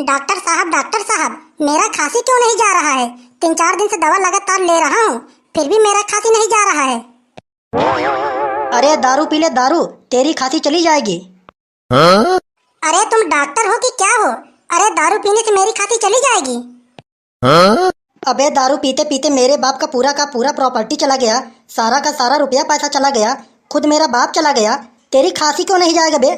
Doctor साहब, मेरा खांसी क्यों नहीं जा रहा है? 3-4 दिन से दवा लगातार ले रहा हूँ, फिर भी मेरा खांसी नहीं जा रहा है। अरे दारू पी ले दारू, तेरी खांसी चली जाएगी। अरे तुम डॉक्टर हो कि क्या हो? अरे दारू पीने से मेरी खांसी चली जाएगी। अबे दारू पीते पीते मेरे बाप का पूरा प्रॉपर्टी चला गया, सारा का सारा रुपया पैसा चला गया, खुद मेरा बाप चला गया, तेरी खांसी क्यों नहीं जाएगा बे?